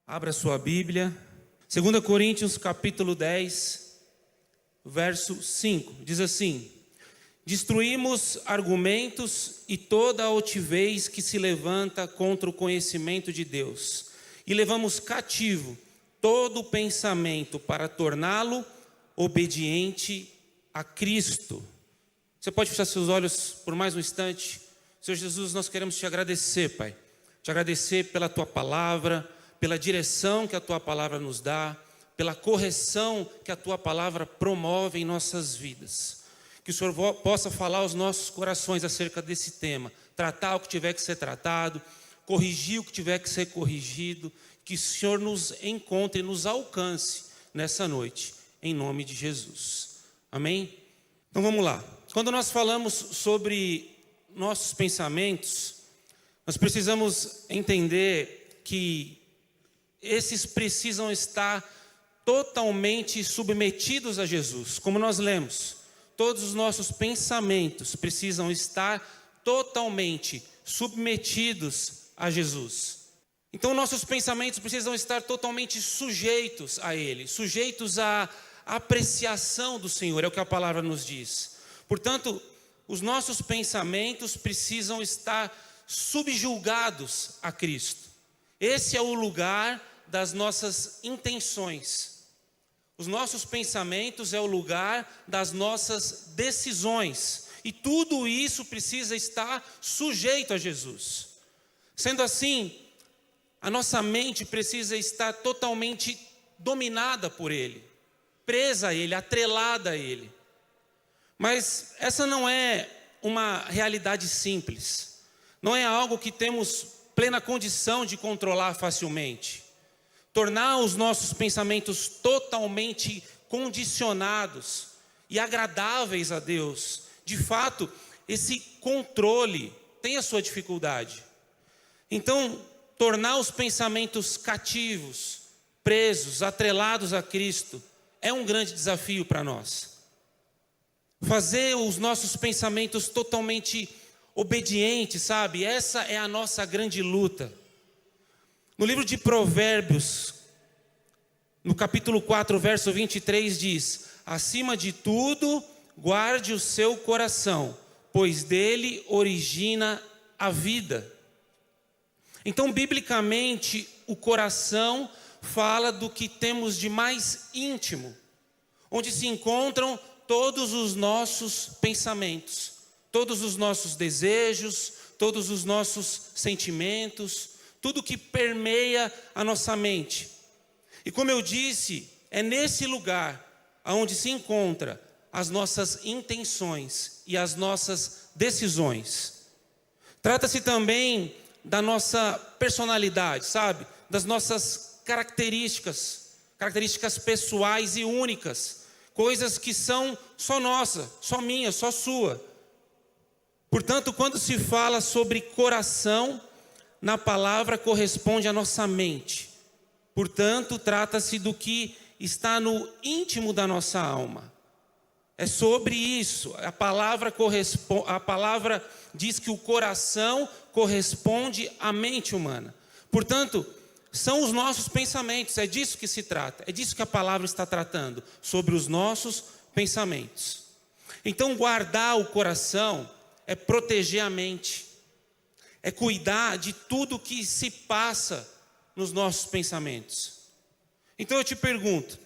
Abra sua Bíblia, 2 Coríntios capítulo 10, verso 5, diz assim: destruímos argumentos e toda a altivez que se levanta contra o conhecimento de Deus, e levamos cativo todo o pensamento para torná-lo obediente a Cristo. Você pode fechar seus olhos por mais um instante? Senhor Jesus, nós queremos te agradecer, Pai, te agradecer pela tua palavra, pela direção que a tua palavra nos dá, pela correção que a tua palavra promove em nossas vidas. Que o Senhor possa falar aos nossos corações acerca desse tema, tratar o que tiver que ser tratado, corrigir o que tiver que ser corrigido, que o Senhor nos encontre e nos alcance nessa noite, em nome de Jesus. Amém? Então vamos lá. Quando nós falamos sobre nossos pensamentos, nós precisamos entender que esses precisam estar totalmente submetidos a Jesus. Como nós lemos, todos os nossos pensamentos precisam estar totalmente submetidos a Jesus. Então nossos pensamentos precisam estar totalmente sujeitos a Ele, sujeitos à apreciação do Senhor, é o que a palavra nos diz. Portanto, os nossos pensamentos precisam estar subjugados a Cristo. Esse é o lugar das nossas intenções. Os nossos pensamentos é o lugar das nossas decisões. E tudo isso precisa estar sujeito a Jesus. Sendo assim, a nossa mente precisa estar totalmente dominada por Ele, presa a Ele, atrelada a Ele. Mas essa não é uma realidade simples. Não é algo que temos plena condição de controlar facilmente. Tornar os nossos pensamentos totalmente condicionados e agradáveis a Deus, de fato, esse controle tem a sua dificuldade. Então, tornar os pensamentos cativos, presos, atrelados a Cristo, é um grande desafio para nós. Fazer os nossos pensamentos totalmente obedientes, sabe? Essa é a nossa grande luta. No livro de Provérbios, no capítulo 4, verso 23, diz: acima de tudo, guarde o seu coração, pois dele origina a vida. Então, biblicamente, o coração fala do que temos de mais íntimo, onde se encontram todos os nossos pensamentos, todos os nossos desejos, todos os nossos sentimentos, tudo que permeia a nossa mente. E como eu disse, é nesse lugar onde se encontra as nossas intenções e as nossas decisões. Trata-se também da nossa personalidade, sabe? Das nossas características pessoais e únicas, coisas que são só nossa, só minha, só sua. Portanto, quando se fala sobre coração, na palavra corresponde à nossa mente. Portanto, trata-se do que está no íntimo da nossa alma. É sobre isso. A palavra diz que o coração corresponde à mente humana. Portanto, são os nossos pensamentos, é disso que se trata. É disso que a palavra está tratando, sobre os nossos pensamentos. Então, guardar o coração é proteger a mente. É cuidar de tudo que se passa nos nossos pensamentos. Então eu te pergunto,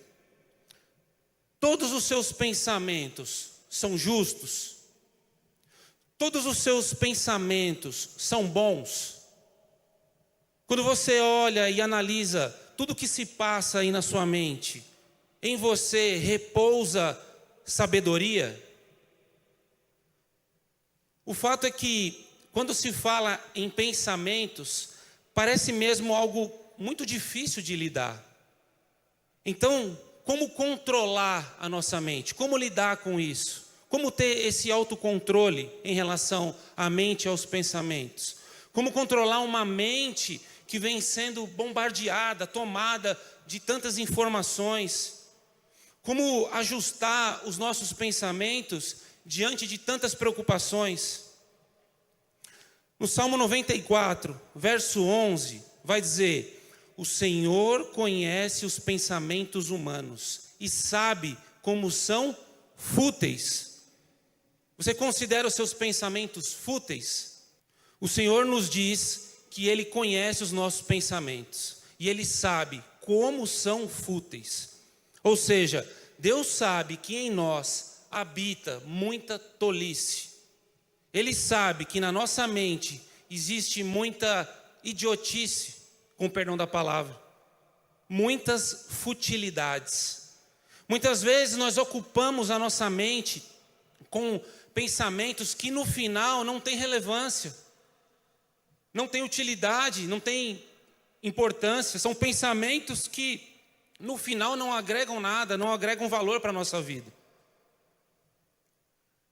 todos os seus pensamentos são justos? Todos os seus pensamentos são bons? Quando você olha e analisa tudo que se passa aí na sua mente, em você repousa sabedoria? O fato é que quando se fala em pensamentos, parece mesmo algo muito difícil de lidar. Então, como controlar a nossa mente? Como lidar com isso? Como ter esse autocontrole em relação à mente e aos pensamentos? Como controlar uma mente que vem sendo bombardeada, tomada de tantas informações? Como ajustar os nossos pensamentos diante de tantas preocupações? No Salmo 94, verso 11, vai dizer: o Senhor conhece os pensamentos humanos e sabe como são fúteis. Você considera os seus pensamentos fúteis? O Senhor nos diz que Ele conhece os nossos pensamentos e Ele sabe como são fúteis. Ou seja, Deus sabe que em nós habita muita tolice. Ele sabe que na nossa mente existe muita idiotice, com perdão da palavra, muitas futilidades. Muitas vezes nós ocupamos a nossa mente com pensamentos que no final não têm relevância, não têm utilidade, não têm importância. São pensamentos que no final não agregam nada, não agregam valor para a nossa vida.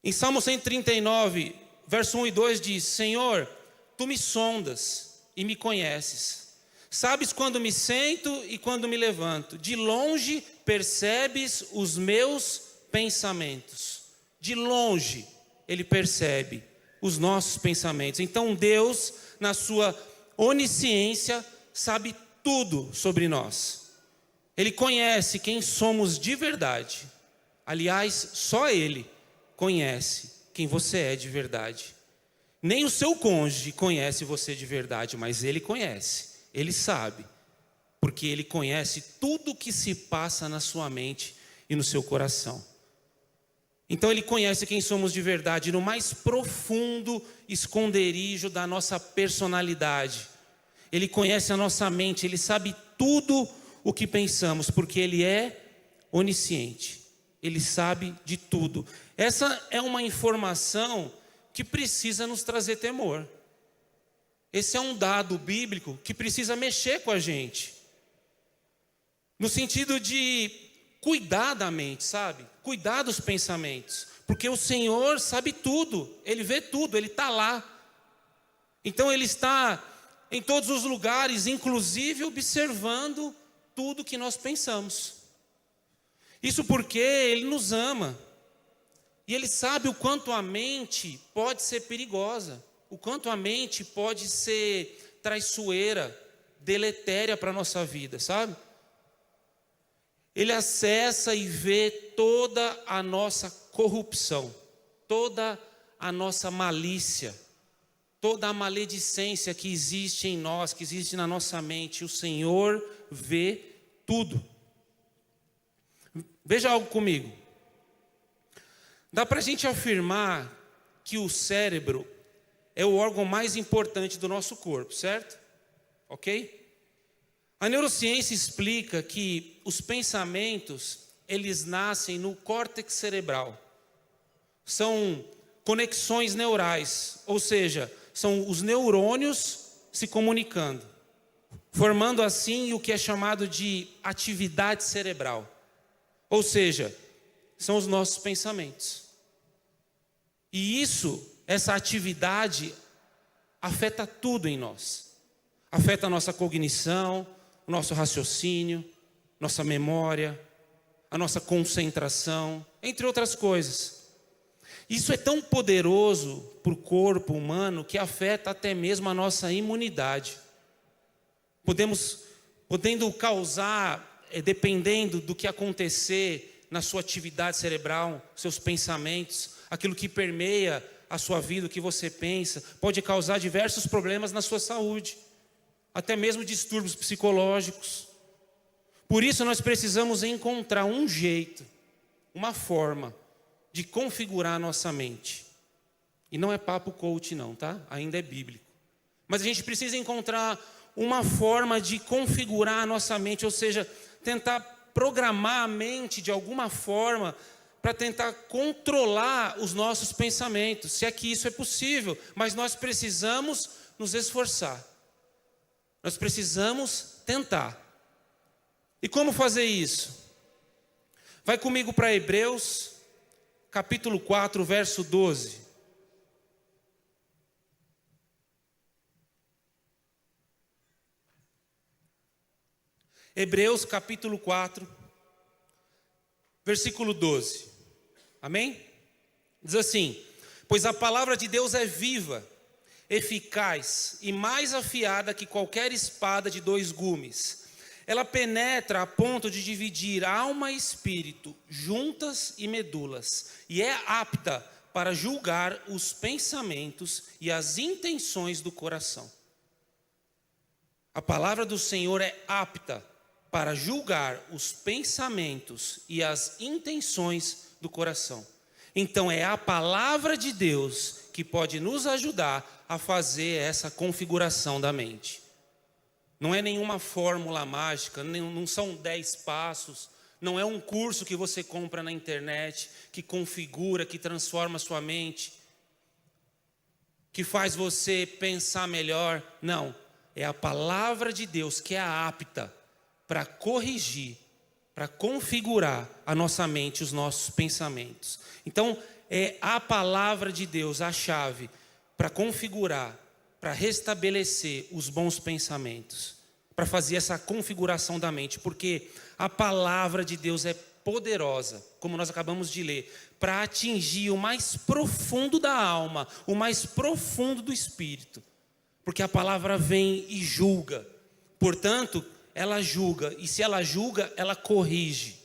Em Salmo 139, verso 1 e 2 diz: Senhor, Tu me sondas e me conheces. Sabes quando me sento e quando me levanto. De longe percebes os meus pensamentos. De longe Ele percebe os nossos pensamentos. Então Deus, na sua onisciência, sabe tudo sobre nós. Ele conhece quem somos de verdade. Aliás, só Ele conhece quem você é de verdade. Nem o seu cônjuge conhece você de verdade, mas Ele conhece. Ele sabe, porque Ele conhece tudo o que se passa na sua mente e no seu coração. Então Ele conhece quem somos de verdade, no mais profundo esconderijo da nossa personalidade. Ele conhece a nossa mente, Ele sabe tudo o que pensamos, porque Ele é onisciente. Ele sabe de tudo. Essa é uma informação que precisa nos trazer temor. Esse é um dado bíblico que precisa mexer com a gente. No sentido de cuidar da mente, sabe? Cuidar dos pensamentos. Porque o Senhor sabe tudo, Ele vê tudo, Ele está lá. Então Ele está em todos os lugares, inclusive observando tudo que nós pensamos. Isso porque Ele nos ama. E Ele sabe o quanto a mente pode ser perigosa. O quanto a mente pode ser traiçoeira, deletéria para a nossa vida, sabe? Ele acessa e vê toda a nossa corrupção, toda a nossa malícia, toda a maledicência que existe em nós, que existe na nossa mente. O Senhor vê tudo. Veja algo comigo. Dá para a gente afirmar que o cérebro é o órgão mais importante do nosso corpo, certo? Ok? A neurociência explica que os pensamentos, eles nascem no córtex cerebral. São conexões neurais, ou seja, são os neurônios se comunicando, formando assim o que é chamado de atividade cerebral. Ou seja, são os nossos pensamentos. E essa atividade afeta tudo em nós. Afeta a nossa cognição, o nosso raciocínio, nossa memória, a nossa concentração, entre outras coisas. Isso é tão poderoso para o corpo humano que afeta até mesmo a nossa imunidade. Podendo causar, dependendo do que acontecer na sua atividade cerebral, seus pensamentos, aquilo que permeia a sua vida, o que você pensa, pode causar diversos problemas na sua saúde, até mesmo distúrbios psicológicos. Por isso nós precisamos encontrar um jeito, uma forma de configurar a nossa mente. E não é papo coach não, tá? Ainda é bíblico. Mas a gente precisa encontrar uma forma de configurar a nossa mente, ou seja, tentar programar a mente de alguma forma para tentar controlar os nossos pensamentos, se é que isso é possível, mas nós precisamos nos esforçar. Nós precisamos tentar. E como fazer isso? Vai comigo para Hebreus, capítulo 4, verso 12. Hebreus, capítulo 4, versículo 12. Amém? Diz assim: pois a palavra de Deus é viva, eficaz e mais afiada que qualquer espada de 2 gumes. Ela penetra a ponto de dividir alma e espírito, juntas e medulas, e é apta para julgar os pensamentos e as intenções do coração. A palavra do Senhor é apta para julgar os pensamentos e as intenções do coração. Então é a palavra de Deus que pode nos ajudar a fazer essa configuração da mente. Não é nenhuma fórmula mágica, não são 10 passos, não é um curso que você compra na internet, que configura, que transforma a sua mente, que faz você pensar melhor. Não, é a palavra de Deus que é apta para corrigir, para configurar a nossa mente, os nossos pensamentos. Então, é a palavra de Deus a chave para configurar, para restabelecer os bons pensamentos, para fazer essa configuração da mente, porque a palavra de Deus é poderosa, como nós acabamos de ler, para atingir o mais profundo da alma, o mais profundo do espírito, porque a palavra vem e julga. Portanto, ela julga, e se ela julga, ela corrige,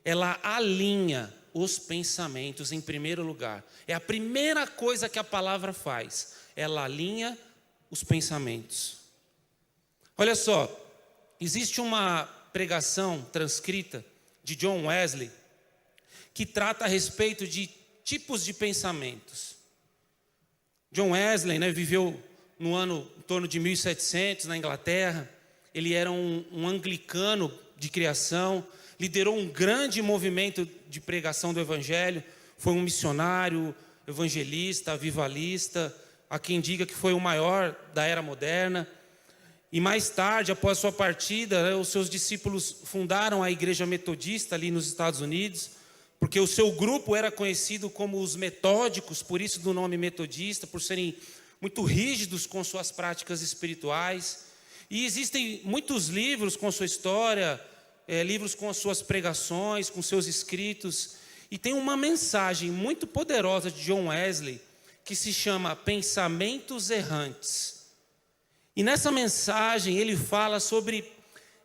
ela alinha os pensamentos em primeiro lugar. É a primeira coisa que a palavra faz, ela alinha os pensamentos. Olha só, existe uma pregação transcrita de John Wesley que trata a respeito de tipos de pensamentos. John Wesley, viveu no ano em torno de 1700 na Inglaterra. Ele era um anglicano de criação, liderou um grande movimento de pregação do evangelho, foi um missionário, evangelista, avivalista, há quem diga que foi o maior da era moderna. E mais tarde, após sua partida, os seus discípulos fundaram a igreja metodista ali nos Estados Unidos, porque o seu grupo era conhecido como os metódicos, por isso do nome metodista, por serem muito rígidos com suas práticas espirituais. E existem muitos livros com sua história, livros com as suas pregações, com seus escritos. E tem uma mensagem muito poderosa de John Wesley, que se chama Pensamentos Errantes. E nessa mensagem ele fala sobre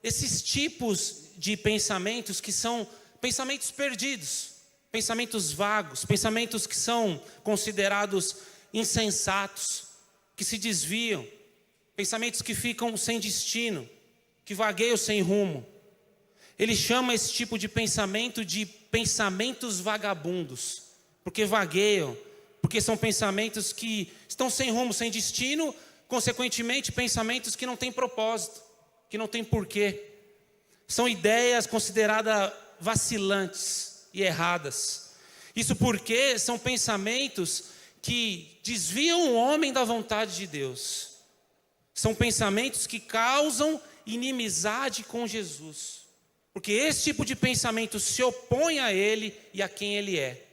esses tipos de pensamentos que são pensamentos perdidos, pensamentos vagos, pensamentos que são considerados insensatos, que se desviam, pensamentos que ficam sem destino, que vagueiam sem rumo. Ele chama esse tipo de pensamento de pensamentos vagabundos, porque vagueiam, porque são pensamentos que estão sem rumo, sem destino, consequentemente, pensamentos que não têm propósito, que não têm porquê. São ideias consideradas vacilantes e erradas. Isso porque são pensamentos que desviam o homem da vontade de Deus. São pensamentos que causam inimizade com Jesus. Porque esse tipo de pensamento se opõe a Ele e a quem Ele é.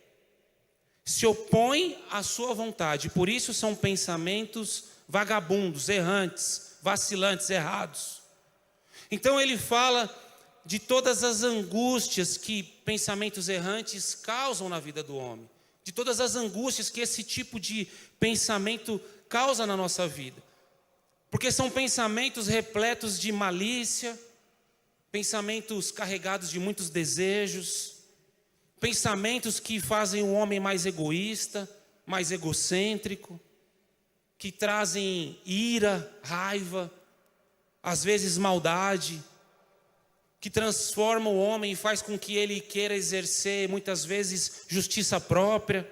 Se opõe à sua vontade. Por isso são pensamentos vagabundos, errantes, vacilantes, errados. Então ele fala de todas as angústias que pensamentos errantes causam na vida do homem, de todas as angústias que esse tipo de pensamento causa na nossa vida, porque são pensamentos repletos de malícia, pensamentos carregados de muitos desejos, pensamentos que fazem o homem mais egoísta, mais egocêntrico, que trazem ira, raiva, às vezes maldade, que transformam o homem e faz com que ele queira exercer muitas vezes justiça própria,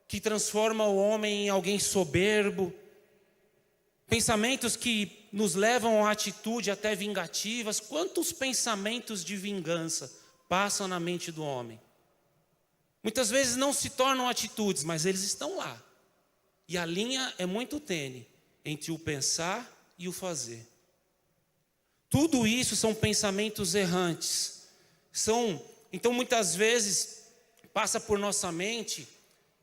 que transforma o homem em alguém soberbo, pensamentos que nos levam a atitude até vingativas. Quantos pensamentos de vingança passam na mente do homem? Muitas vezes não se tornam atitudes, mas eles estão lá. E a linha é muito tênue entre o pensar e o fazer. Tudo isso são pensamentos errantes. Então muitas vezes passa por nossa mente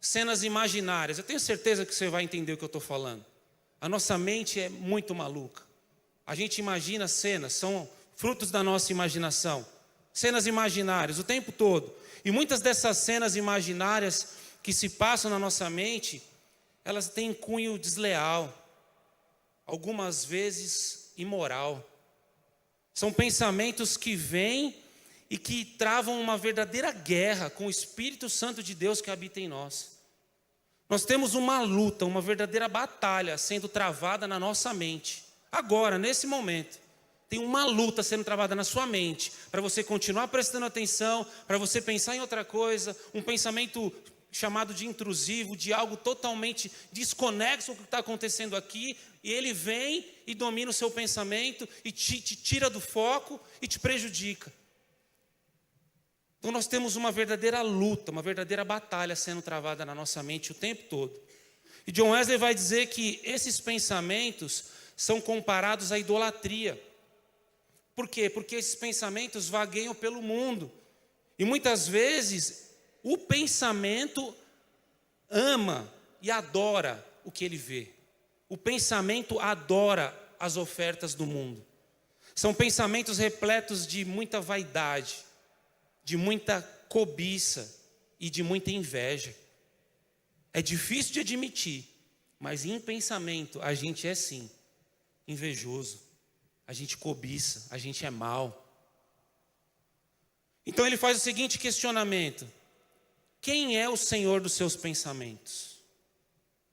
cenas imaginárias. Eu tenho certeza que você vai entender o que eu estou falando. A nossa mente é muito maluca. A gente imagina cenas, são frutos da nossa imaginação. Cenas imaginárias o tempo todo. E muitas dessas cenas imaginárias que se passam na nossa mente, elas têm cunho desleal, algumas vezes imoral. São pensamentos que vêm e que travam uma verdadeira guerra com o Espírito Santo de Deus que habita em nós. Nós temos uma luta, uma verdadeira batalha sendo travada na nossa mente. Agora, nesse momento, tem uma luta sendo travada na sua mente, para você continuar prestando atenção, para você pensar em outra coisa, um pensamento chamado de intrusivo, de algo totalmente desconexo com o que está acontecendo aqui, e ele vem e domina o seu pensamento, e te tira do foco e te prejudica. Então nós temos uma verdadeira luta, uma verdadeira batalha sendo travada na nossa mente o tempo todo. E John Wesley vai dizer que esses pensamentos são comparados à idolatria. Por quê? Porque esses pensamentos vagueiam pelo mundo. E muitas vezes o pensamento ama e adora o que ele vê. O pensamento adora as ofertas do mundo. São pensamentos repletos de muita vaidade, de muita cobiça e de muita inveja. É difícil de admitir, mas em pensamento a gente é sim invejoso, a gente cobiça, a gente é mau. Então ele faz o seguinte questionamento: quem é o Senhor dos seus pensamentos?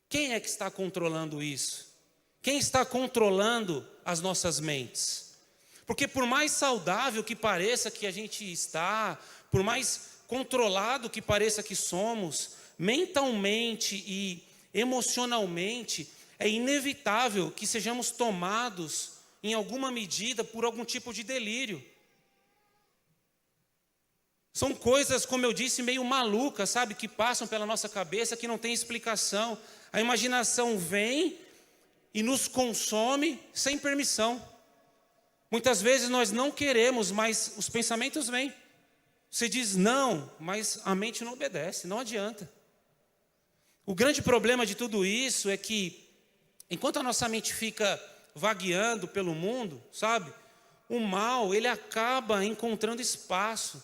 Quem é que está controlando isso? Quem está controlando as nossas mentes? Porque por mais saudável que pareça que a gente está, por mais controlado que pareça que somos, mentalmente e emocionalmente, é inevitável que sejamos tomados, em alguma medida, por algum tipo de delírio. São coisas, como eu disse, meio malucas, sabe? Que passam pela nossa cabeça, que não tem explicação. A imaginação vem e nos consome sem permissão. Muitas vezes nós não queremos, mas os pensamentos vêm. Você diz não, mas a mente não obedece, não adianta. O grande problema de tudo isso é que, enquanto a nossa mente fica vagueando pelo mundo, sabe? O mal, ele acaba encontrando espaço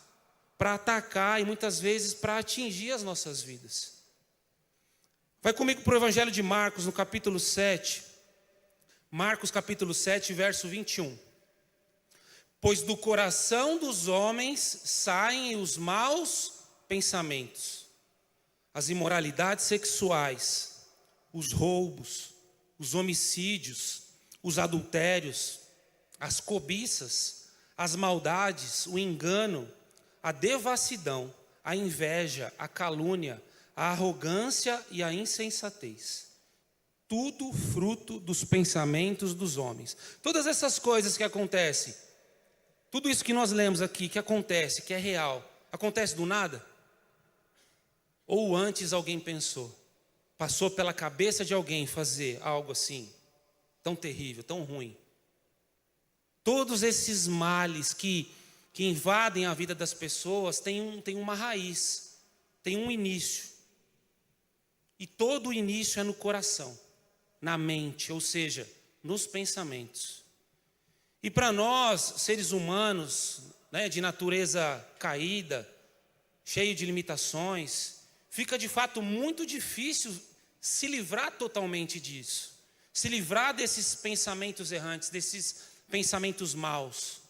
para atacar e muitas vezes para atingir as nossas vidas. Vai comigo para o Evangelho de Marcos, no capítulo 7. Marcos capítulo 7, verso 21. Pois do coração dos homens saem os maus pensamentos, as imoralidades sexuais, os roubos, os homicídios, os adultérios, as cobiças, as maldades, o engano, a devassidão, a inveja, a calúnia, a arrogância e a insensatez. Tudo fruto dos pensamentos dos homens. Todas essas coisas que acontecem, tudo isso que nós lemos aqui, que acontece, que é real, acontece do nada? Ou antes alguém pensou, passou pela cabeça de alguém fazer algo assim, tão terrível, tão ruim? Todos esses males que invadem a vida das pessoas têm uma raiz, têm um início. E todo o início é no coração, na mente, ou seja, nos pensamentos. E para nós, seres humanos, né, de natureza caída, cheio de limitações, fica de fato muito difícil se livrar totalmente disso. Se livrar desses pensamentos errantes, desses pensamentos maus.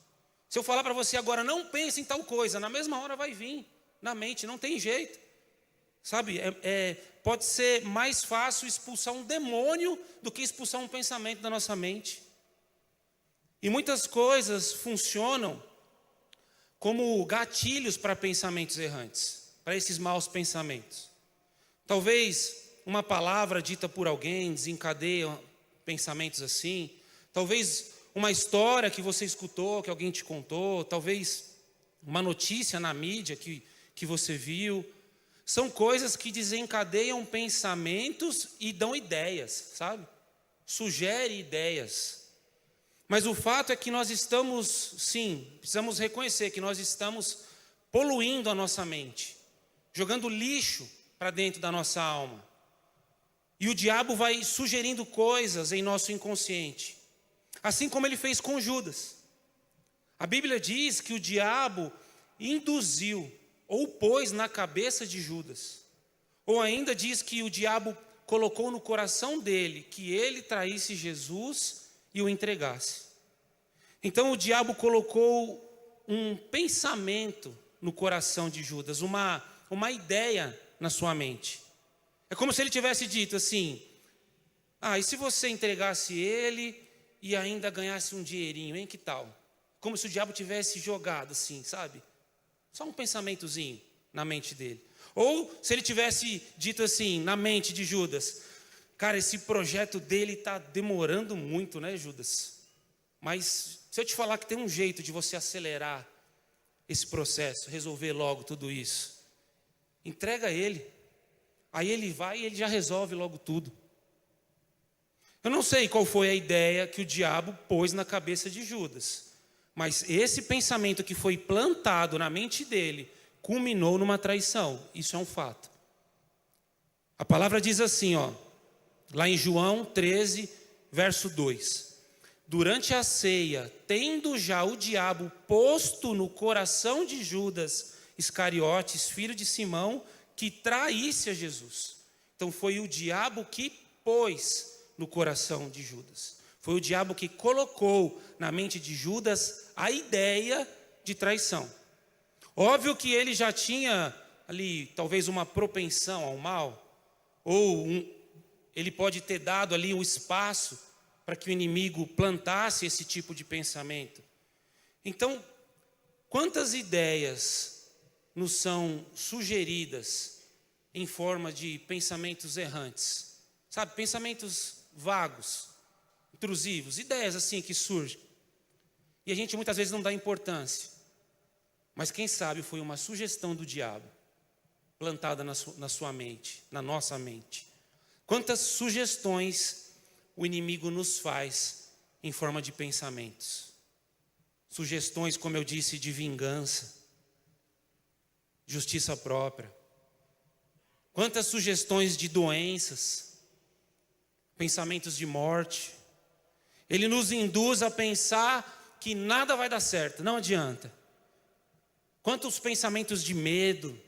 Se eu falar para você agora, não pense em tal coisa, na mesma hora vai vir na mente, não tem jeito. Sabe, pode ser mais fácil expulsar um demônio do que expulsar um pensamento da nossa mente. E muitas coisas funcionam como gatilhos para pensamentos errantes, para esses maus pensamentos. Talvez uma palavra dita por alguém desencadeie pensamentos assim. Talvez uma história que você escutou, que alguém te contou. Talvez uma notícia na mídia que você viu. São coisas que desencadeiam pensamentos e dão ideias, sabe? Sugere ideias. Mas o fato é que nós estamos, sim, precisamos reconhecer que nós estamos poluindo a nossa mente, jogando lixo para dentro da nossa alma. E o diabo vai sugerindo coisas em nosso inconsciente, assim como ele fez com Judas. A Bíblia diz que o diabo induziu ou pôs na cabeça de Judas, ou ainda diz que o diabo colocou no coração dele que ele traísse Jesus e o entregasse. Então o diabo colocou um pensamento no coração de Judas, uma ideia na sua mente. É como se ele tivesse dito assim: e se você entregasse ele e ainda ganhasse um dinheirinho, hein, que tal? Como se o diabo tivesse jogado assim, sabe? Só um pensamentozinho na mente dele. Ou se ele tivesse dito assim, na mente de Judas: cara, esse projeto dele está demorando muito, né, Judas? Mas se eu te falar que tem um jeito de você acelerar esse processo, resolver logo tudo isso, entrega a ele. Aí ele vai e ele já resolve logo tudo. Eu não sei qual foi a ideia que o diabo pôs na cabeça de Judas, mas esse pensamento que foi plantado na mente dele culminou numa traição. Isso é um fato. A palavra diz assim, lá em João 13, verso 2. Durante a ceia, tendo já o diabo posto no coração de Judas Iscariotes, filho de Simão, que traísse a Jesus. Então foi o diabo que pôs no coração de Judas. Foi o diabo que colocou na mente de Judas a ideia de traição. Óbvio que ele já tinha ali talvez uma propensão ao mal, ou ele pode ter dado ali um espaço para que o inimigo plantasse esse tipo de pensamento. Então, quantas ideias nos são sugeridas em forma de pensamentos errantes? Sabe, pensamentos vagos, intrusivos, ideias assim que surgem. E a gente muitas vezes não dá importância. Mas quem sabe foi uma sugestão do diabo, plantada na sua mente, na nossa mente. Quantas sugestões o inimigo nos faz em forma de pensamentos. Sugestões, como eu disse, de vingança, justiça própria. Quantas sugestões de doenças, pensamentos de morte. Ele nos induz a pensar que nada vai dar certo, não adianta. Quantos pensamentos de medo,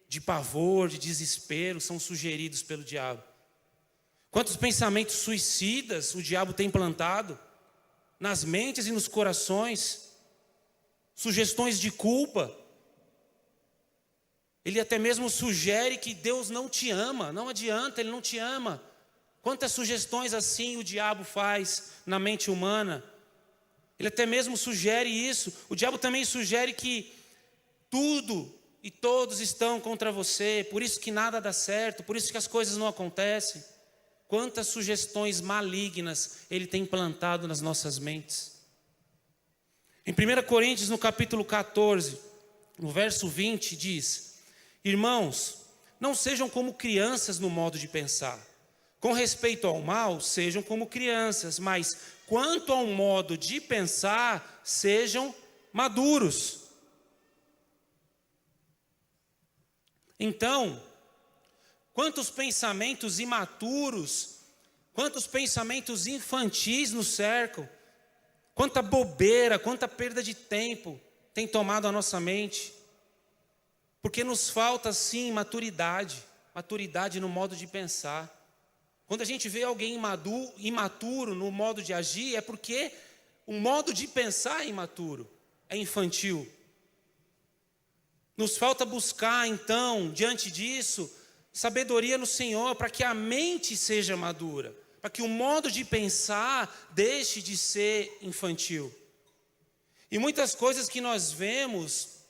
de pavor, de desespero são sugeridos pelo diabo? Quantos pensamentos suicidas o diabo tem plantado nas mentes e nos corações? Sugestões de culpa. Ele até mesmo sugere que Deus não te ama. Não adianta, Ele não te ama. Quantas sugestões assim o diabo faz na mente humana? Ele até mesmo sugere isso. O diabo também sugere que tudo e todos estão contra você, por isso que nada dá certo, por isso que as coisas não acontecem. Quantas sugestões malignas ele tem plantado nas nossas mentes. Em 1 Coríntios, no capítulo 14, no verso 20, diz: irmãos, não sejam como crianças no modo de pensar. Com respeito ao mal, sejam como crianças, mas quanto ao modo de pensar, sejam maduros. Então, quantos pensamentos imaturos, quantos pensamentos infantis nos cercam, quanta bobeira, quanta perda de tempo tem tomado a nossa mente, porque nos falta sim maturidade no modo de pensar. Quando a gente vê alguém imaturo no modo de agir, é porque o modo de pensar é imaturo, é infantil. Nos falta buscar então, diante disso, sabedoria no Senhor, para que a mente seja madura, para que o modo de pensar deixe de ser infantil. E muitas coisas que nós vemos,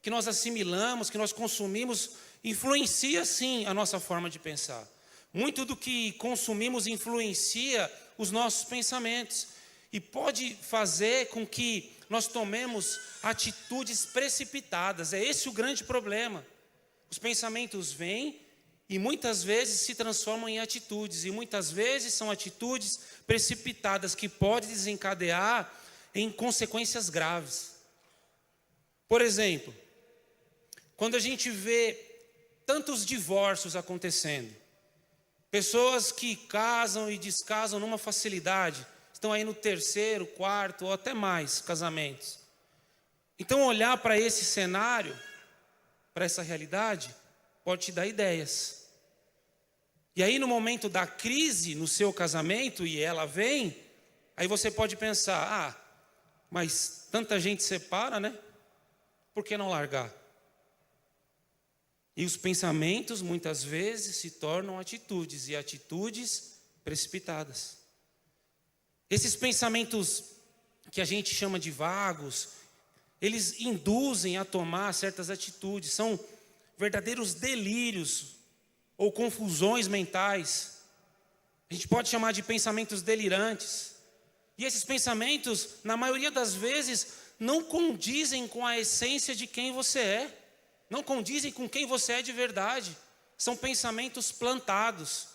que nós assimilamos, que nós consumimos, influencia sim a nossa forma de pensar. Muito do que consumimos influencia os nossos pensamentos e pode fazer com que nós tomemos atitudes precipitadas. É esse o grande problema. Os pensamentos vêm e muitas vezes se transformam em atitudes, e muitas vezes são atitudes precipitadas que podem desencadear em consequências graves. Por exemplo, quando a gente vê tantos divórcios acontecendo, pessoas que casam e descasam numa facilidade, estão aí no 3º, 4º ou até mais casamentos. Então olhar para esse cenário, para essa realidade, pode te dar ideias. E aí no momento da crise no seu casamento, e ela vem, aí você pode pensar, mas tanta gente separa, né? Por que não largar? E os pensamentos muitas vezes se tornam atitudes, e atitudes precipitadas. Esses pensamentos que a gente chama de vagos, eles induzem a tomar certas atitudes, são verdadeiros delírios ou confusões mentais. A gente pode chamar de pensamentos delirantes. E esses pensamentos, na maioria das vezes, não condizem com a essência de quem você é. Não condizem com quem você é de verdade. São pensamentos plantados,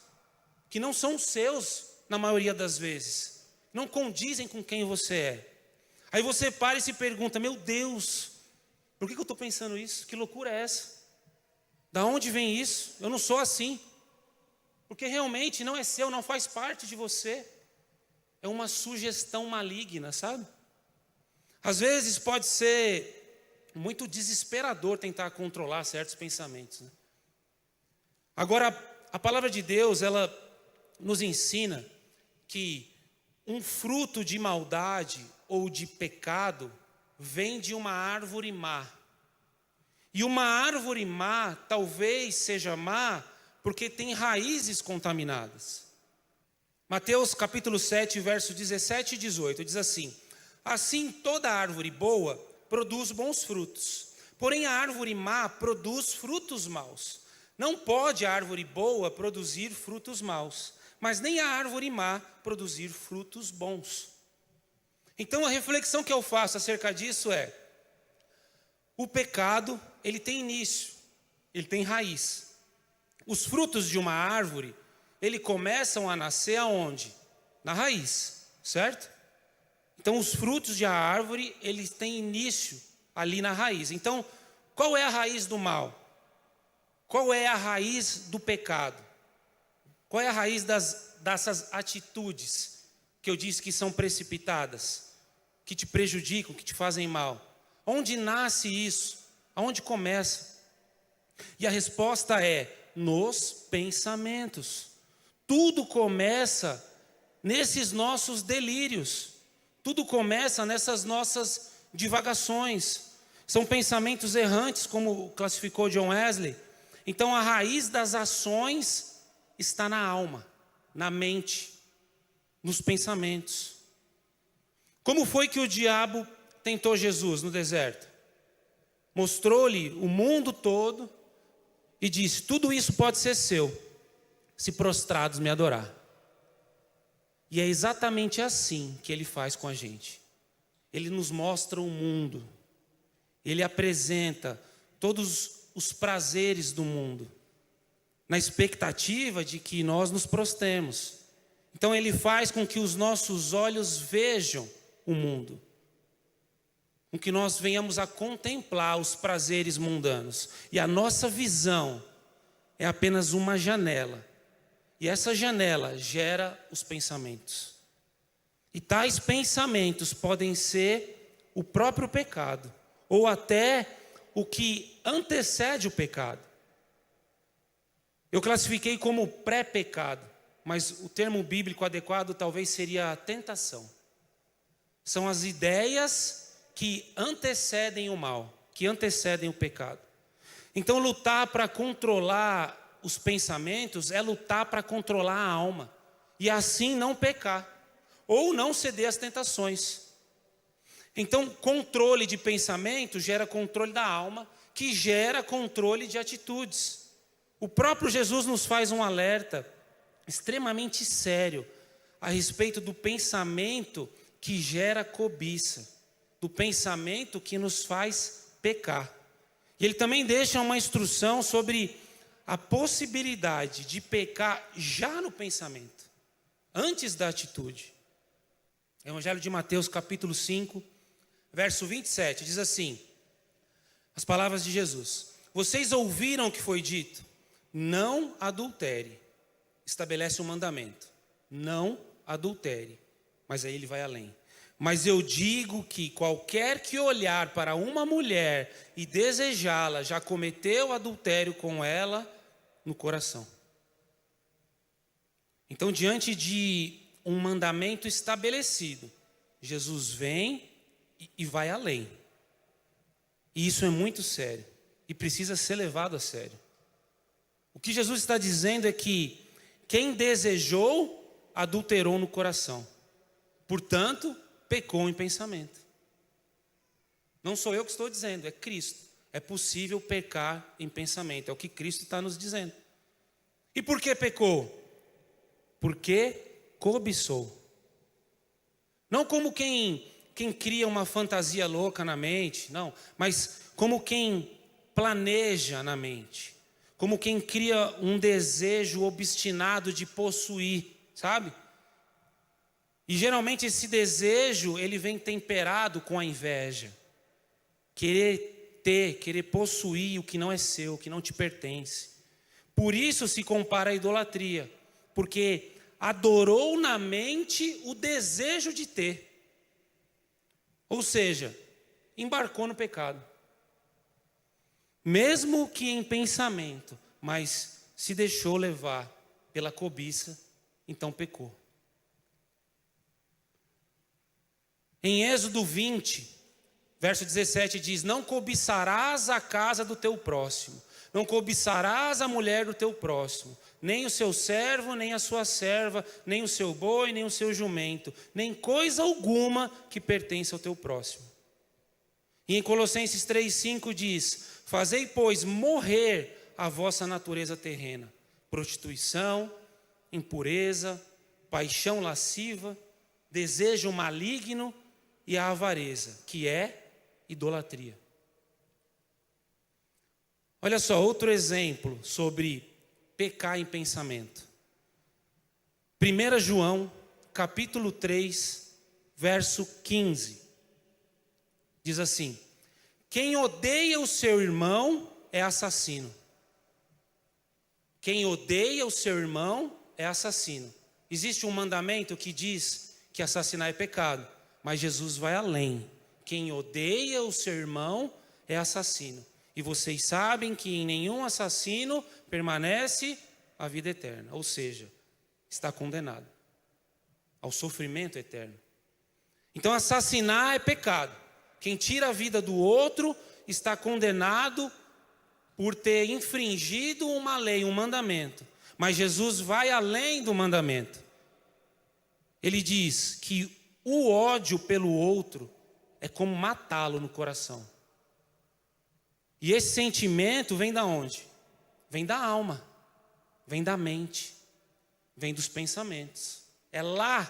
que não são seus na maioria das vezes. Não condizem com quem você é. Aí você para e se pergunta, meu Deus, por que eu estou pensando isso? Que loucura é essa? Da onde vem isso? Eu não sou assim. Porque realmente não é seu, não faz parte de você. É uma sugestão maligna, sabe? Às vezes pode ser muito desesperador tentar controlar certos pensamentos, né? Agora, a palavra de Deus, ela nos ensina que um fruto de maldade ou de pecado vem de uma árvore má. E uma árvore má talvez seja má porque tem raízes contaminadas. Mateus capítulo 7, verso 17 e 18, diz assim: assim toda árvore boa produz bons frutos, porém a árvore má produz frutos maus. Não pode a árvore boa produzir frutos maus, mas nem a árvore má produzir frutos bons. Então a reflexão que eu faço acerca disso é: o pecado, ele tem início, ele tem raiz. Os frutos de uma árvore, eles começam a nascer aonde? Na raiz, certo? Então os frutos de a árvore, eles têm início ali na raiz. Então, qual é a raiz do mal? Qual é a raiz do pecado? Qual é a raiz dessas atitudes que eu disse que são precipitadas, que te prejudicam, que te fazem mal? Onde nasce isso? Aonde começa? E a resposta é: nos pensamentos. Tudo começa nesses nossos delírios. Tudo começa nessas nossas divagações. São pensamentos errantes, como classificou John Wesley. Então a raiz das ações está na alma, na mente, nos pensamentos. Como foi que o diabo tentou Jesus no deserto? Mostrou-lhe o mundo todo e disse: tudo isso pode ser seu, se prostrados me adorar. E é exatamente assim que ele faz com a gente. Ele nos mostra o mundo. Ele apresenta todos os prazeres do mundo, na expectativa de que nós nos prostremos. Então ele faz com que os nossos olhos vejam o mundo, com que nós venhamos a contemplar os prazeres mundanos. E a nossa visão é apenas uma janela. E essa janela gera os pensamentos. E tais pensamentos podem ser o próprio pecado, ou até o que antecede o pecado. Eu classifiquei como pré-pecado, mas o termo bíblico adequado talvez seria a tentação. São as ideias que antecedem o mal, que antecedem o pecado. Então lutar para controlar os pensamentos é lutar para controlar a alma, e assim não pecar, ou não ceder às tentações. Então controle de pensamento gera controle da alma, que gera controle de atitudes. O próprio Jesus nos faz um alerta extremamente sério a respeito do pensamento que gera cobiça, do pensamento que nos faz pecar. E ele também deixa uma instrução sobre a possibilidade de pecar já no pensamento, antes da atitude. Evangelho de Mateus capítulo 5, verso 27, diz assim, as palavras de Jesus: vocês ouviram o que foi dito, não adultere. Estabelece um mandamento, não adultere. Mas aí ele vai além: mas eu digo que qualquer que olhar para uma mulher e desejá-la, já cometeu adultério com ela no coração. Então, diante de um mandamento estabelecido, Jesus vem e vai além. E isso é muito sério e precisa ser levado a sério. O que Jesus está dizendo é que quem desejou, adulterou no coração. Portanto, pecou em pensamento. Não sou eu que estou dizendo, é Cristo. É possível pecar em pensamento, é o que Cristo está nos dizendo. E por que pecou? Porque cobiçou. Não como quem cria uma fantasia louca na mente, não, mas como quem planeja na mente. Como quem cria um desejo obstinado de possuir, sabe? E geralmente esse desejo, ele vem temperado com a inveja. Querer possuir o que não é seu, o que não te pertence. Por isso se compara à idolatria, porque adorou na mente o desejo de ter. Ou seja, embarcou no pecado. Mesmo que em pensamento, mas se deixou levar pela cobiça, então pecou. Em Êxodo 20, verso 17 diz: não cobiçarás a casa do teu próximo, não cobiçarás a mulher do teu próximo, nem o seu servo, nem a sua serva, nem o seu boi, nem o seu jumento, nem coisa alguma que pertença ao teu próximo. E em Colossenses 3,5 diz: fazei, pois, morrer a vossa natureza terrena, prostituição, impureza, paixão lasciva, desejo maligno e a avareza, que é idolatria. Olha só, outro exemplo sobre pecar em pensamento. 1 João, capítulo 3, verso 15. Diz assim: quem odeia o seu irmão é assassino. Quem odeia o seu irmão é assassino. Existe um mandamento que diz que assassinar é pecado, mas Jesus vai além. Quem odeia o seu irmão é assassino. E vocês sabem que em nenhum assassino permanece a vida eterna. Ou seja, está condenado ao sofrimento eterno. Então assassinar é pecado. Quem tira a vida do outro está condenado por ter infringido uma lei, um mandamento. Mas Jesus vai além do mandamento. Ele diz que o ódio pelo outro é como matá-lo no coração. E esse sentimento vem da onde? Vem da alma, vem da mente, vem dos pensamentos. É lá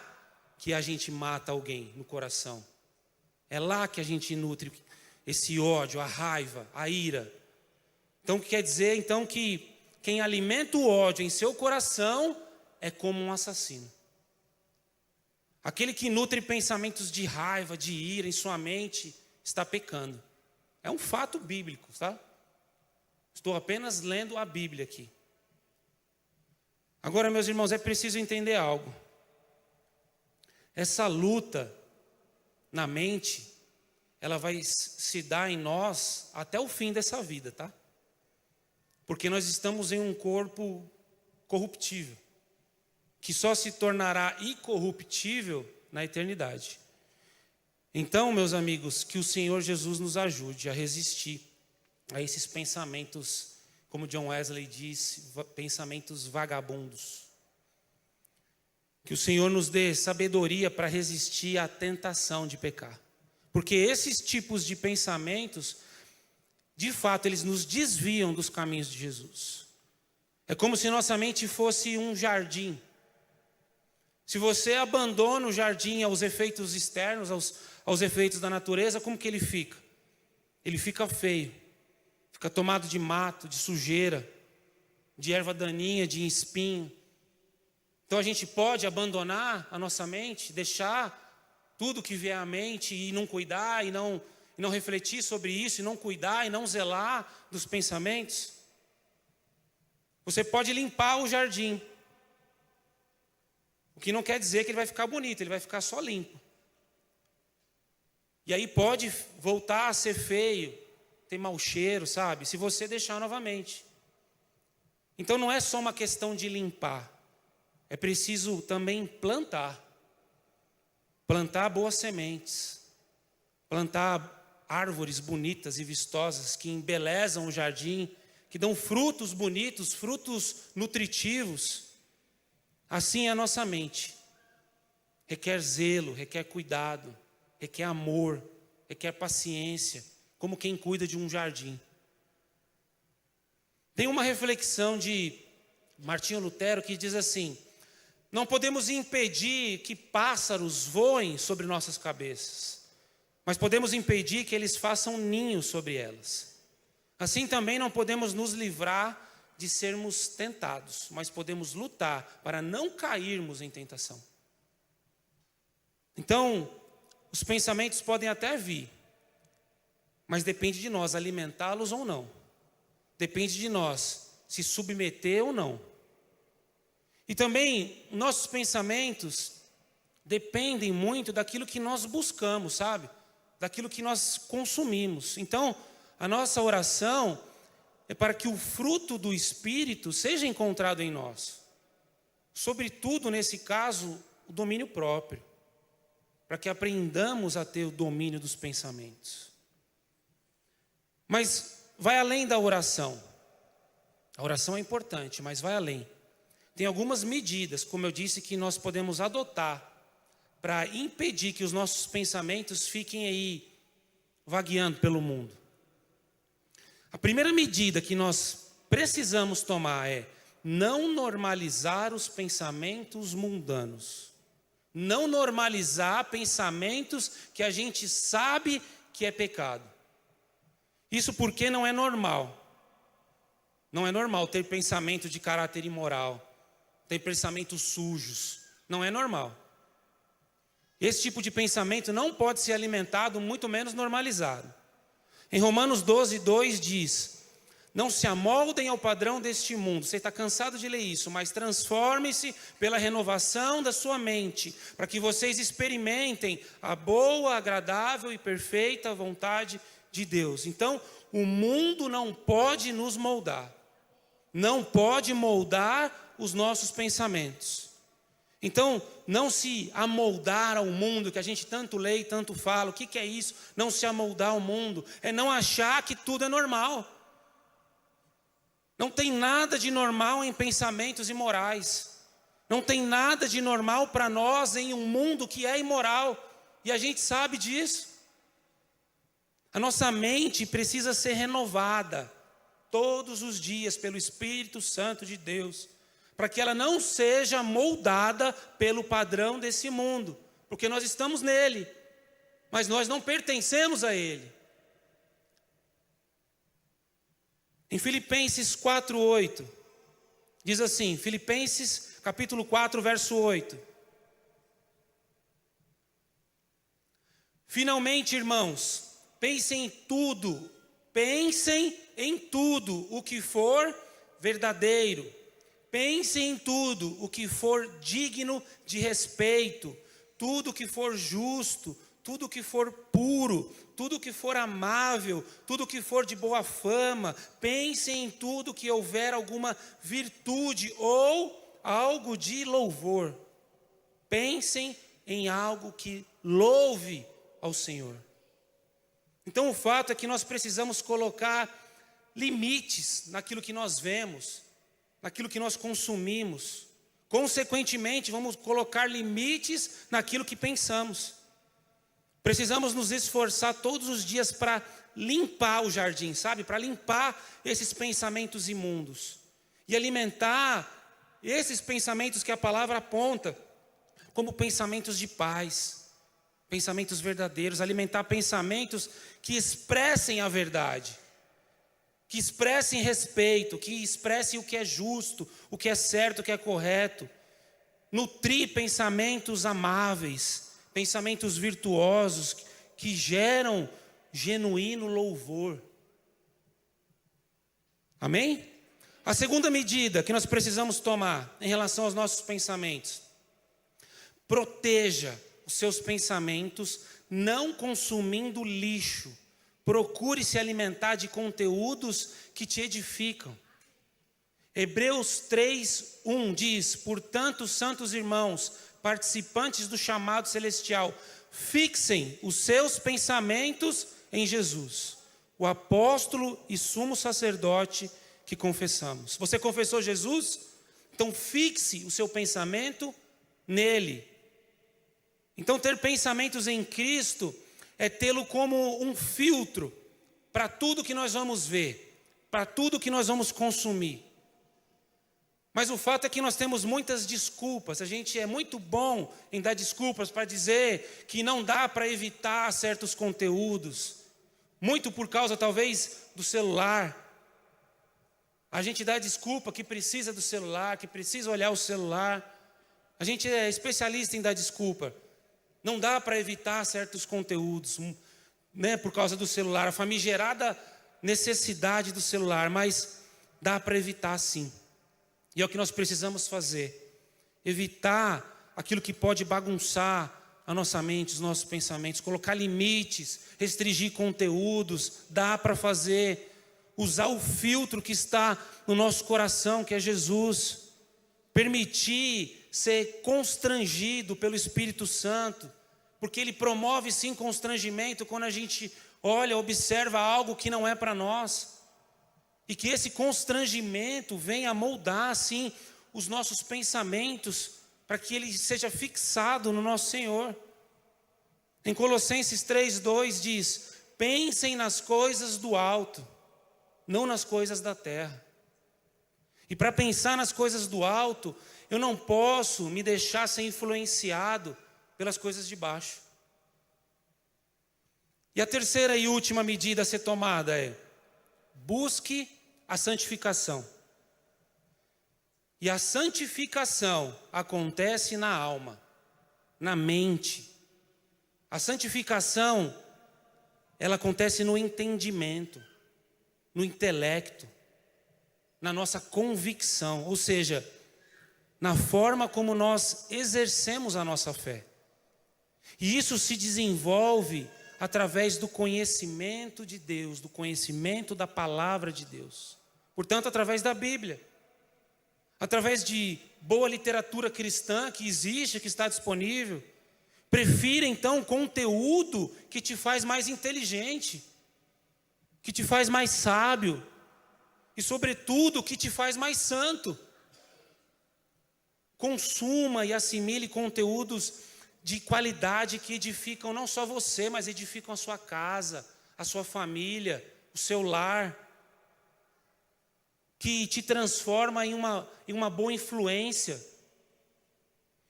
que a gente mata alguém no coração. É lá que a gente nutre esse ódio, a raiva, a ira. Então quer dizer então que quem alimenta o ódio em seu coração é como um assassino. Aquele que nutre pensamentos de raiva, de ira em sua mente, está pecando. É um fato bíblico, tá? Estou apenas lendo a Bíblia aqui. Agora, meus irmãos, é preciso entender algo. Essa luta na mente, ela vai se dar em nós até o fim dessa vida, tá? Porque nós estamos em um corpo corruptível, que só se tornará incorruptível na eternidade. Então, meus amigos, que o Senhor Jesus nos ajude a resistir a esses pensamentos, como John Wesley disse, pensamentos vagabundos. Que o Senhor nos dê sabedoria para resistir à tentação de pecar. Porque esses tipos de pensamentos, de fato, eles nos desviam dos caminhos de Jesus. É como se nossa mente fosse um jardim. Se você abandona o jardim aos efeitos externos, aos efeitos da natureza, como que ele fica? Ele fica feio, fica tomado de mato, de sujeira, de erva daninha, de espinho. Então a gente pode abandonar a nossa mente, deixar tudo que vier à mente e não cuidar, e não refletir sobre isso, e não cuidar, e não zelar dos pensamentos. Você pode limpar o jardim, o que não quer dizer que ele vai ficar bonito, ele vai ficar só limpo. E aí pode voltar a ser feio, ter mau cheiro, sabe? Se você deixar novamente. Então não é só uma questão de limpar, é preciso também plantar boas sementes, plantar árvores bonitas e vistosas que embelezam o jardim, que dão frutos bonitos, frutos nutritivos. Assim é a nossa mente. Requer zelo, requer cuidado, requer amor, requer paciência, como quem cuida de um jardim. Tem uma reflexão de Martinho Lutero que diz assim: não podemos impedir que pássaros voem sobre nossas cabeças, mas podemos impedir que eles façam ninhos sobre elas. Assim também não podemos nos livrar de sermos tentados, mas podemos lutar para não cairmos em tentação. Então, os pensamentos podem até vir, mas depende de nós alimentá-los ou não. Depende de nós se submeter ou não. E também, nossos pensamentos dependem muito daquilo que nós buscamos, sabe? Daquilo que nós consumimos. Então, a nossa oração é para que o fruto do Espírito seja encontrado em nós. Sobretudo, nesse caso, o domínio próprio. Para que aprendamos a ter o domínio dos pensamentos. Mas vai além da oração. A oração é importante, mas vai além. Tem algumas medidas, como eu disse, que nós podemos adotar para impedir que os nossos pensamentos fiquem aí vagueando pelo mundo. A primeira medida que nós precisamos tomar é não normalizar os pensamentos mundanos. Não normalizar pensamentos que a gente sabe que é pecado. Isso porque não é normal. Não é normal ter pensamento de caráter imoral, ter pensamentos sujos. Não é normal. Esse tipo de pensamento não pode ser alimentado, muito menos normalizado. Em Romanos 12:2 diz: não se amoldem ao padrão deste mundo. Você está cansado de ler isso, mas transforme-se pela renovação da sua mente, para que vocês experimentem a boa, agradável e perfeita vontade de Deus. Então, o mundo não pode nos moldar. Não pode moldar os nossos pensamentos. Então, não se amoldar ao mundo, que a gente tanto lê e tanto fala. O que é isso? Não se amoldar ao mundo. É não achar que tudo é normal. Não tem nada de normal em pensamentos imorais. Não tem nada de normal para nós em um mundo que é imoral. E a gente sabe disso. A nossa mente precisa ser renovada todos os dias pelo Espírito Santo de Deus, para que ela não seja moldada pelo padrão desse mundo, porque nós estamos nele, mas nós não pertencemos a ele. Em Filipenses 4:8, diz assim, Filipenses capítulo 4, verso 8. Finalmente, irmãos, pensem em tudo o que for verdadeiro, pensem em tudo o que for digno de respeito, tudo o que for justo, tudo o que for puro, tudo o que for amável, tudo o que for de boa fama, pensem em tudo que houver alguma virtude ou algo de louvor. Pensem em algo que louve ao Senhor. Então o fato é que nós precisamos colocar limites naquilo que nós vemos, naquilo que nós consumimos. Consequentemente, vamos colocar limites naquilo que pensamos. Precisamos nos esforçar todos os dias para limpar o jardim, sabe? Para limpar esses pensamentos imundos. E alimentar esses pensamentos que a palavra aponta como pensamentos de paz, pensamentos verdadeiros. Alimentar pensamentos que expressem a verdade, que expressem respeito, que expressem o que é justo, o que é certo, o que é correto. Nutrir pensamentos amáveis, pensamentos virtuosos, que geram genuíno louvor. Amém? A segunda medida que nós precisamos tomar em relação aos nossos pensamentos: proteja os seus pensamentos, não consumindo lixo. Procure se alimentar de conteúdos que te edificam. Hebreus 3:1 diz: portanto, santos irmãos, participantes do chamado celestial, fixem os seus pensamentos em Jesus, o apóstolo e sumo sacerdote que confessamos. Você confessou Jesus? Então fixe o seu pensamento nele. Então ter pensamentos em Cristo é tê-lo como um filtro para tudo que nós vamos ver, para tudo que nós vamos consumir. Mas o fato é que nós temos muitas desculpas. A gente é muito bom em dar desculpas para dizer que não dá para evitar certos conteúdos. Muito por causa, talvez, do celular. A gente dá desculpa que precisa do celular, que precisa olhar o celular. A gente é especialista em dar desculpa. Não dá para evitar certos conteúdos, né, por causa do celular. A famigerada necessidade do celular, mas dá para evitar sim. E é o que nós precisamos fazer. Evitar aquilo que pode bagunçar a nossa mente, os nossos pensamentos. Colocar limites, restringir conteúdos. Dá para fazer. Usar o filtro que está no nosso coração, que é Jesus. Permitir ser constrangido pelo Espírito Santo. Porque Ele promove sim constrangimento quando a gente olha, observa algo que não é para nós. E que esse constrangimento venha moldar, assim, os nossos pensamentos, para que ele seja fixado no nosso Senhor. Em Colossenses 3:2 diz: pensem nas coisas do alto, não nas coisas da terra. E para pensar nas coisas do alto, eu não posso me deixar ser influenciado pelas coisas de baixo. E a terceira e última medida a ser tomada é: busque a santificação. E a santificação acontece na alma, na mente. A santificação, ela acontece no entendimento, no intelecto, na nossa convicção, ou seja, na forma como nós exercemos a nossa fé. E isso se desenvolve através do conhecimento de Deus, do conhecimento da palavra de Deus. Portanto, através da Bíblia, através de boa literatura cristã que existe, que está disponível. Prefira então conteúdo que te faz mais inteligente, que te faz mais sábio e, sobretudo, que te faz mais santo. Consuma e assimile conteúdos de qualidade que edificam não só você, mas edificam a sua casa, a sua família, o seu lar, que te transforma em uma boa influência,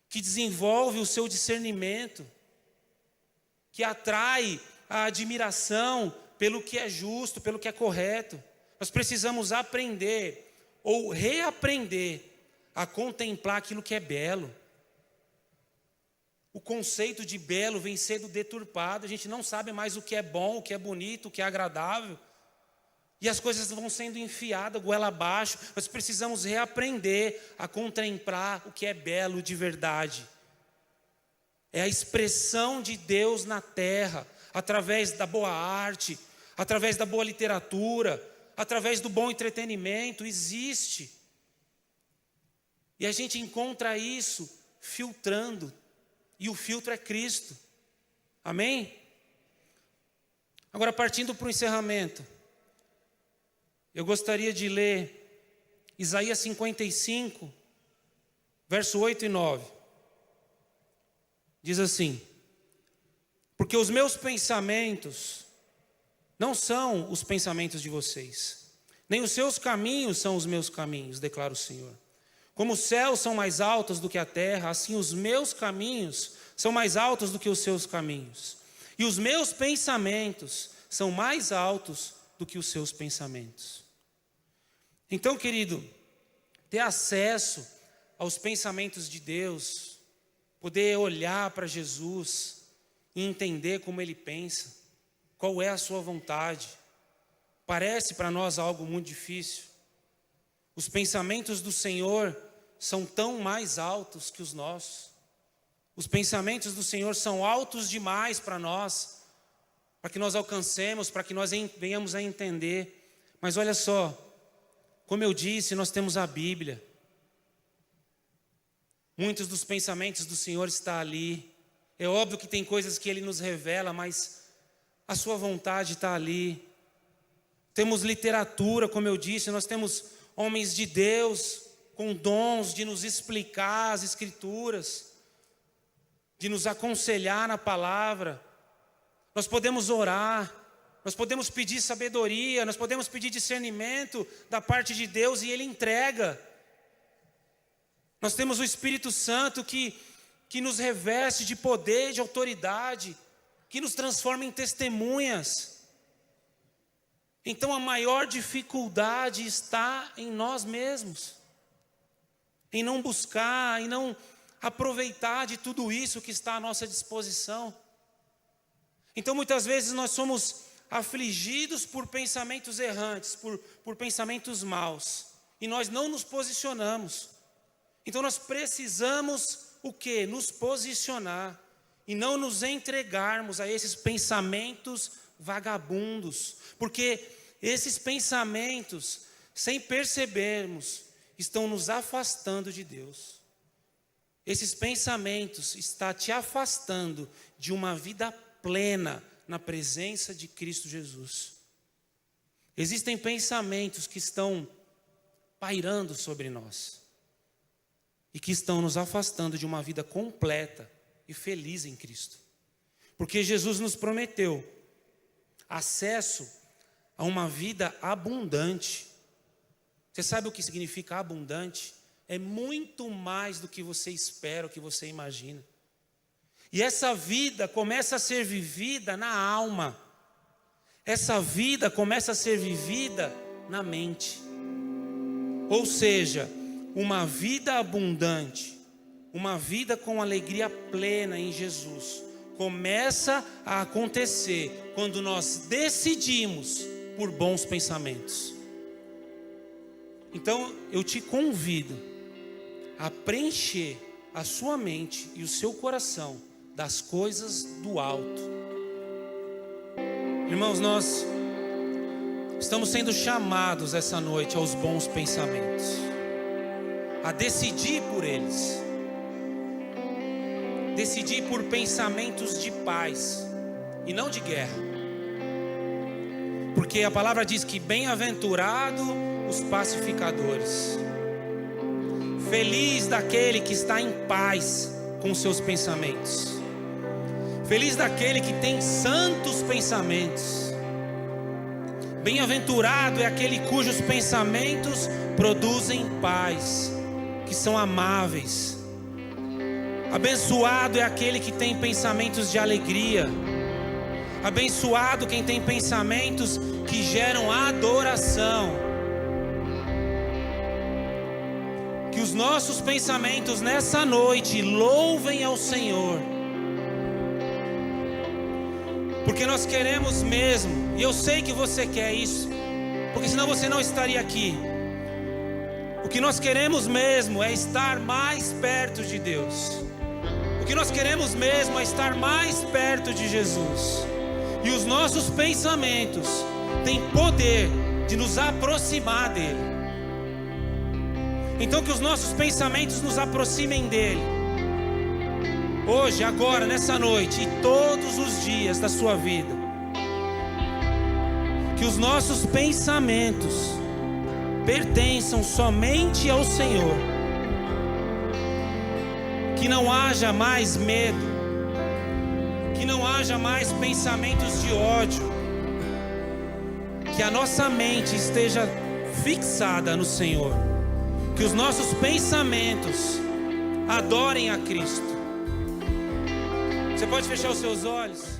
que desenvolve o seu discernimento, que atrai a admiração pelo que é justo, pelo que é correto. Nós precisamos aprender ou reaprender a contemplar aquilo que é belo. O conceito de belo vem sendo deturpado, a gente não sabe mais o que é bom, o que é bonito, o que é agradável. E as coisas vão sendo enfiadas goela abaixo. Nós precisamos reaprender a contemplar o que é belo de verdade. É a expressão de Deus na terra, através da boa arte, através da boa literatura, através do bom entretenimento, existe. E a gente encontra isso filtrando. E o filtro é Cristo. Amém? Agora, partindo para o encerramento, eu gostaria de ler Isaías 55, verso 8 e 9. Diz assim: porque os meus pensamentos não são os pensamentos de vocês, nem os seus caminhos são os meus caminhos, declara o Senhor. Como os céus são mais altos do que a terra, assim os meus caminhos são mais altos do que os seus caminhos. E os meus pensamentos são mais altos do que os seus pensamentos. Então, querido, ter acesso aos pensamentos de Deus, poder olhar para Jesus e entender como Ele pensa, qual é a sua vontade, parece para nós algo muito difícil. Os pensamentos do Senhor são tão mais altos que os nossos. Os pensamentos do Senhor são altos demais para nós, para que nós alcancemos, para que nós venhamos a entender. Mas olha só, Como eu disse, nós temos a Bíblia. Muitos dos pensamentos do Senhor estão ali. É óbvio que tem coisas que Ele nos revela, mas a sua vontade está ali. Temos literatura, como eu disse, nós temos homens de Deus com dons de nos explicar as Escrituras, de nos aconselhar na palavra. Nós podemos orar, nós podemos pedir sabedoria, nós podemos pedir discernimento da parte de Deus e Ele entrega. Nós temos o Espírito Santo que nos reveste de poder e de autoridade, que nos transforma em testemunhas. Então a maior dificuldade está em nós mesmos, em não buscar, em não aproveitar de tudo isso que está à nossa disposição. Então muitas vezes nós somos afligidos por pensamentos errantes, por pensamentos maus, e nós não nos posicionamos. Então nós precisamos o quê? Nos posicionar e não nos entregarmos a esses pensamentos vagabundos, porque esses pensamentos, sem percebermos, estão nos afastando de Deus. Esses pensamentos estão te afastando de uma vida plena na presença de Cristo Jesus. Existem pensamentos que estão pairando sobre nós e que estão nos afastando de uma vida completa e feliz em Cristo. Porque Jesus nos prometeu acesso a uma vida abundante. Você sabe o que significa abundante? É muito mais do que você espera, o que você imagina. E essa vida começa a ser vivida na alma. Essa vida começa a ser vivida na mente. Ou seja, uma vida abundante, uma vida com alegria plena em Jesus, começa a acontecer quando nós decidimos por bons pensamentos. Então eu te convido a preencher a sua mente e o seu coração das coisas do alto. Irmãos, nós estamos sendo chamados essa noite aos bons pensamentos, a decidir por eles, decidir por pensamentos de paz e não de guerra, porque a palavra diz que bem-aventurado os pacificadores, feliz daquele que está em paz com seus pensamentos, feliz daquele que tem santos pensamentos. Bem-aventurado é aquele cujos pensamentos produzem paz, que são amáveis. Abençoado é aquele que tem pensamentos de alegria. Abençoado quem tem pensamentos que geram adoração. Que os nossos pensamentos nessa noite louvem ao Senhor. Porque nós queremos mesmo, e eu sei que você quer isso, porque senão você não estaria aqui. O que nós queremos mesmo é estar mais perto de Deus. O que nós queremos mesmo é estar mais perto de Jesus. E os nossos pensamentos têm poder de nos aproximar dele. Então que os nossos pensamentos nos aproximem dele. Hoje, agora, nessa noite e todos os dias da sua vida. Que os nossos pensamentos pertençam somente ao Senhor. Que não haja mais medo, que não haja mais pensamentos de ódio, que a nossa mente esteja fixada no Senhor, que os nossos pensamentos adorem a Cristo. Você pode fechar os seus olhos?